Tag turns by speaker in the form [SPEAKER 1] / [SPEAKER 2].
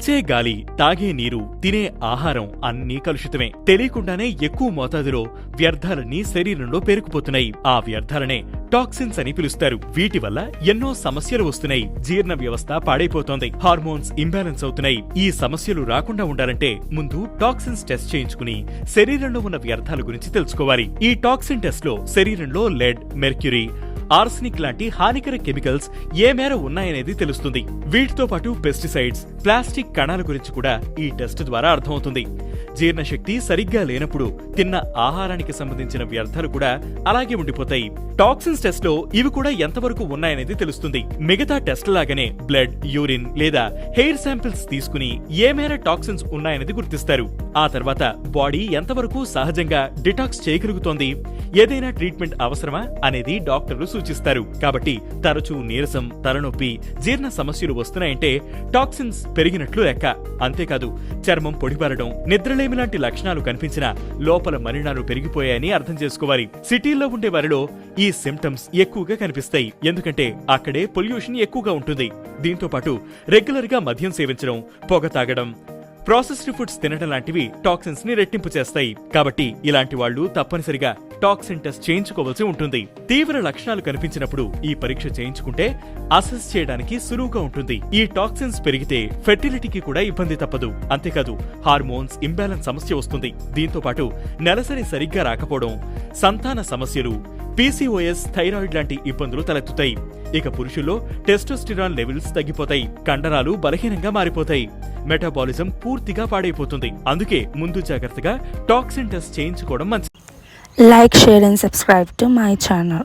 [SPEAKER 1] పీల్చే గాలి, తాగే నీరు, తినే ఆహారం అన్నీ కలుషితమే. తెలియకుండానే ఎక్కువ మోతాదులో వ్యర్థాలన్నీ శరీరంలో పేరుకుపోతున్నాయి. ఆ వ్యర్థాలనే టాక్సిన్స్ అని పిలుస్తారు. వీటి వల్ల ఎన్నో సమస్యలు వస్తున్నాయి. జీర్ణ వ్యవస్థ పాడైపోతోంది. హార్మోన్స్ ఇంబ్యాలెన్స్ అవుతున్నాయి. ఈ సమస్యలు రాకుండా ఉండాలంటే ముందు టాక్సిన్స్ టెస్ట్ చేయించుకుని శరీరంలో ఉన్న వ్యర్థాల గురించి తెలుసుకోవాలి. ఈ టాక్సిన్ టెస్ట్ లో శరీరంలో లెడ్, మెర్క్యూరీ, ఆర్సెనిక్ లాంటి హానికర కెమికల్స్ ఏ మేర ఉన్నాయనేది తెలుస్తుంది. వీటితో పాటు పెస్టిసైడ్స్, ప్లాస్టిక్ కణాల గురించి కూడా ఈ టెస్ట్ ద్వారా అర్థమవుతుంది. జీర్ణశక్తి సరిగ్గా లేనప్పుడు తిన్న ఆహారానికి సంబంధించిన వ్యర్థాలు కూడా అలాగే ఉండిపోతాయి. టాక్సిన్స్ టెస్ట్ లో ఇవి కూడా ఎంతవరకు ఉన్నాయనేది తెలుస్తుంది. మిగతా టెస్ట్ లాగానే బ్లడ్, యూరిన్ లేదా హెయిర్ శాంపిల్స్ తీసుకుని ఏ మేర టాక్సిన్స్ ఉన్నాయనేది గుర్తిస్తారు. ఆ తర్వాత బాడీ ఎంతవరకు సహజంగా డిటాక్స్ చేయగలుగుతోంది, ఏదైనా ట్రీట్మెంట్ అవసరమా అనేది డాక్టర్లు సూచిస్తారు. కాబట్టి తరచూ నీరసం, తలనొప్పి, జీర్ణ సమస్యలు వస్తున్నాయంటే టాక్సిన్స్ పెరిగినట్లు లెక్క. అంతేకాదు చర్మం పొడిబారడం, నిద్రలేమి లాంటి లక్షణాలు కనిపించినా లోపల మలినాలు పెరిగిపోయాయని అర్థం చేసుకోవాలి. సిటీల్లో ఉండే వారిలో ఈ సిమ్టమ్స్ ఎక్కువగా కనిపిస్తాయి. ఎందుకంటే అక్కడే పొల్యూషన్ ఎక్కువగా ఉంటుంది. దీంతో పాటు రెగ్యులర్ గా మద్యం సేవించడం, పొగ తాగడం, ప్రాసెస్డ్ ఫుడ్స్ తినడం లాంటివి టాక్సిన్స్ ని రెట్టింపు చేస్తాయి. కాబట్టి ఇలాంటి వాళ్లు తప్పనిసరిగా టాక్సిన్ టెస్ట్ చేయించుకోవాల్సి ఉంటుంది. తీవ్ర లక్షణాలు కనిపించినప్పుడు ఈ పరీక్ష చేయించుకుంటే అసెస్ చేయడానికి సులువుగా ఉంటుంది. ఈ టాక్సిన్స్ పెరిగితే ఫెర్టిలిటీకి కూడా ఇబ్బంది తప్పదు. అంతేకాదు హార్మోన్స్ ఇంబ్యాలెన్స్ సమస్య వస్తుంది. దీంతో పాటు నెలసరి సరిగ్గా రాకపోవడం, సంతాన సమస్యలు, పీసీఓఎస్, థైరాయిడ్ లాంటి ఇబ్బందులు తలెత్తుతాయి. ఇక పురుషుల్లో టెస్టోస్టిరాన్ లెవెల్స్ తగ్గిపోతాయి. కండరాలు బలహీనంగా మారిపోతాయి. మెటాబాలిజం పూర్తిగా పాడైపోతుంది. అందుకే ముందు జాగ్రత్తగా టాక్సిన్ టెస్ట్ చేయించుకోవడం మంచిది.
[SPEAKER 2] Like, share and subscribe to my channel.